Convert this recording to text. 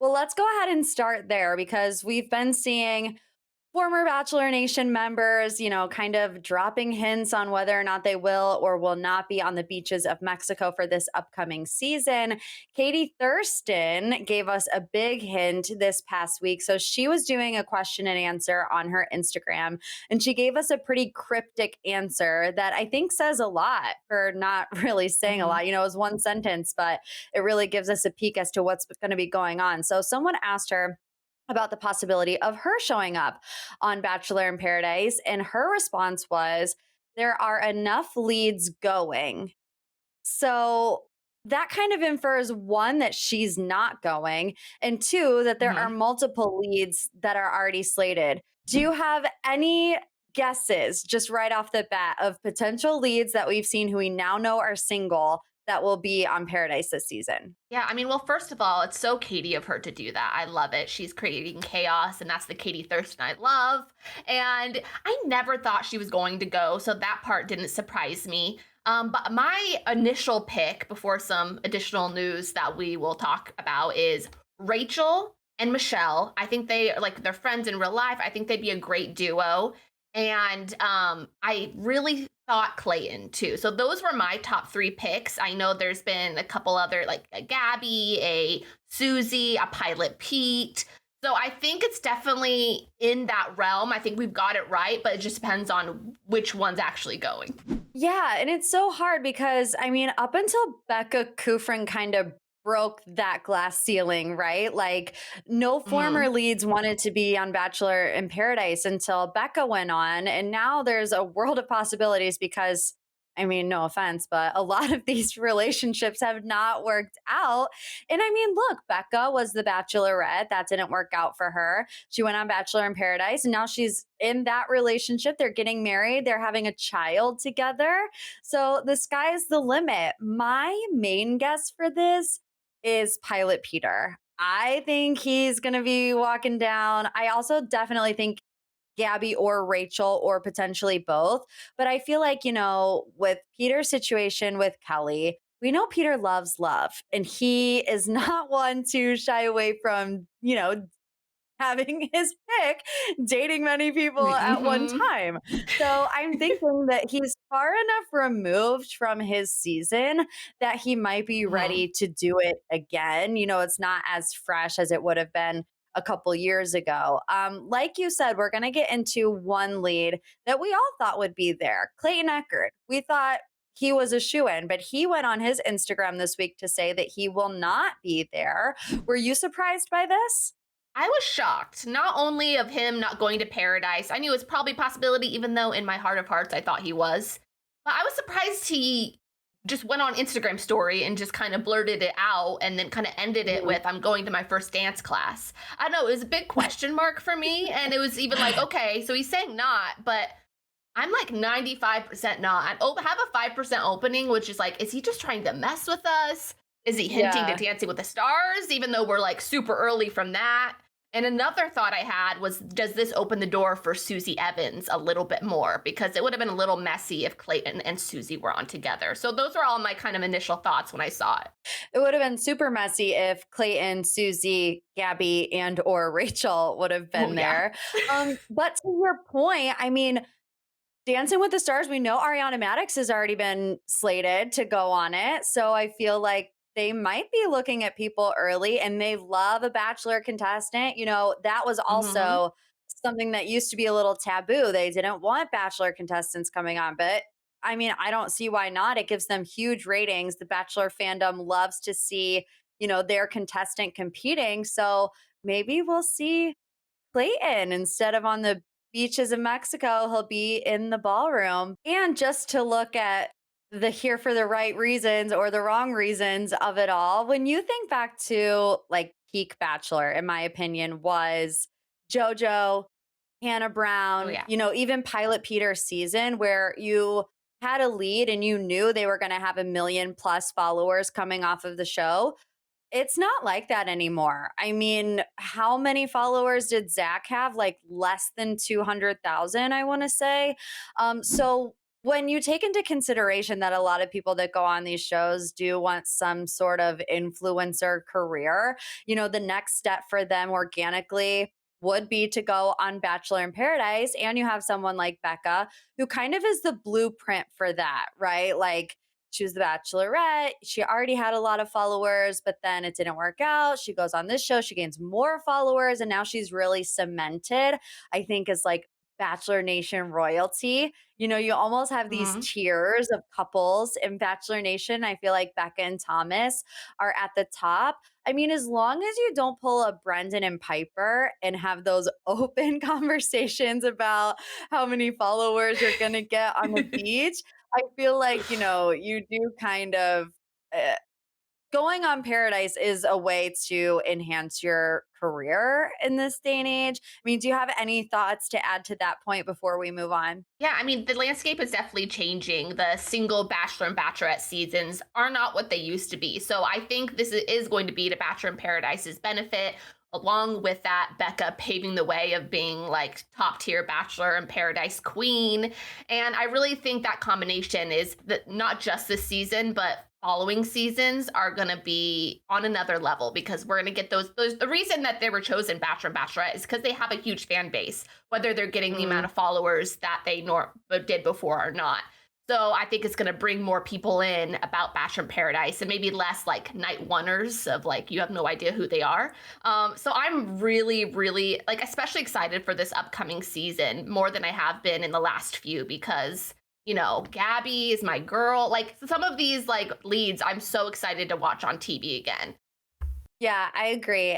Well, let's go ahead and start there because we've been seeing former Bachelor Nation members, kind of dropping hints on whether or not they will or will not be on the beaches of Mexico for this upcoming season. Katie Thurston gave us a big hint this past week. So she was doing a question and answer on her Instagram, and she gave us a pretty cryptic answer that I think says a lot for not really saying a Mhm. lot. It was one sentence, but it really gives us a peek as to what's going to be going on. So someone asked her about the possibility of her showing up on Bachelor in Paradise. And her response was, there are enough leads going. So that kind of infers one, that she's not going, and two, that there are Mhm. multiple leads that are already slated. Do you have any guesses, just right off the bat, of potential leads that we've seen who we now know are single that will be on Paradise this season? Yeah, I mean, well, first of all, it's so Katie of her to do that. I love it. She's creating chaos, and that's the Katie Thurston I love. And I never thought she was going to go, so that part didn't surprise me. But my initial pick, before some additional news that we will talk about, is Rachel and Michelle. I think they're friends in real life. I think they'd be a great duo. And I really thought Clayton too. So those were my top three picks. I know there's been a couple other, like a Gabby, a Susie, a Pilot Pete. So I think it's definitely in that realm. I think we've got it right, but it just depends on which one's actually going. Yeah, and it's so hard because up until Becca Kufrin kind of broke that glass ceiling, right? Like no former Mhm. leads wanted to be on Bachelor in Paradise until Becca went on, and now there's a world of possibilities because no offense, but a lot of these relationships have not worked out. And look, Becca was the bachelorette. That didn't work out for her. She went on Bachelor in Paradise, and now she's in that relationship. They're getting married, they're having a child together. So the sky's the limit. My main guess for this is Pilot Peter. I think he's going to be walking down. I also definitely think Gabby or Rachel or potentially both. But I feel like, with Peter's situation with Kelly, we know Peter loves love, and he is not one to shy away from, having his pick, dating many people at one Mhm. time. So I'm thinking that he's far enough removed from his season that he might be Mhm. ready to do it again. It's not as fresh as it would have been a couple years ago. Like you said, we're going to get into one lead that we all thought would be there, Clayton Eckert. We thought he was a shoe in, but he went on his Instagram this week to say that he will not be there. Were you surprised by this? I was shocked, not only of him not going to paradise. I knew it was probably a possibility, even though in my heart of hearts I thought he was. But I was surprised he just went on Instagram story and just kind of blurted it out and then kind of ended it with, I'm going to my first dance class. I don't know, it was a big question mark for me. And it was even like, okay, so he's saying not, but I'm like 95% not. Have a 5% opening, which is like, is he just trying to mess with us? Is he hinting to Yeah. Dancing with the Stars, even though we're like super early from that? And another thought I had was, does this open the door for Susie Evans a little bit more? Because it would have been a little messy if Clayton and Susie were on together. So those are all my kind of initial thoughts when I saw it. It would have been super messy if Clayton, Susie, Gabby, and or Rachel would have Oh been yeah. there. But to your point, Dancing with the Stars, we know Ariana Madix has already been slated to go on it. So I feel like they might be looking at people early, and they love a Bachelor contestant. That was Hmm. also something that used to be a little taboo. They didn't want Bachelor contestants coming on, but I don't see why not. It gives them huge ratings. The Bachelor fandom loves to see, their contestant competing. So maybe we'll see Clayton instead of on the beaches of Mexico, he'll be in the ballroom. And just to look at the here for the right reasons or the wrong reasons of it all, when you think back to like peak Bachelor, in my opinion, was JoJo, Hannah Oh Brown, yeah. even Pilot Peter's season where you had a lead and you knew they were going to have a million plus followers coming off of the show. It's not like that anymore. How many followers did Zach have? Like less than 200,000, I want to say. So When you take into consideration that a lot of people that go on these shows do want some sort of influencer career, the next step for them organically would be to go on Bachelor in Paradise. And you have someone like Becca, who kind of is the blueprint for that, right? Like, she was the Bachelorette. She already had a lot of followers, but then it didn't work out. She goes on this show, she gains more followers, and now she's really cemented, I think, as like Bachelor Nation royalty. You almost have these Mhm. tiers of couples in Bachelor Nation. I feel like Becca and Thomas are at the top. I mean, as long as you don't pull a Brendan and Piper and have those open conversations about how many followers you're going to get on the beach, I feel like, you do kind of uh, going on Paradise is a way to enhance your career in this day and age. I mean, do you have any thoughts to add to that point before we move on? Yeah, I mean, the landscape is definitely changing. The single Bachelor and Bachelorette seasons are not what they used to be. So I think this is going to be to Bachelor in Paradise's benefit. Along with that, Becca paving the way of being like top tier Bachelor and Paradise queen. And I really think that combination is that not just this season, but following seasons are going to be on another level because we're going to get those. The reason that they were chosen Bachelor and Bachelorette is because they have a huge fan base, whether they're getting the amount Mm. of followers that they did before or not. So I think it's going to bring more people in about Bachelor in Paradise and maybe less like night oneers of like you have no idea who they are. So I'm really, really like especially excited for this upcoming season more than I have been in the last few because Gabby is my girl. Like some of these like leads, I'm so excited to watch on TV again. Yeah, I agree.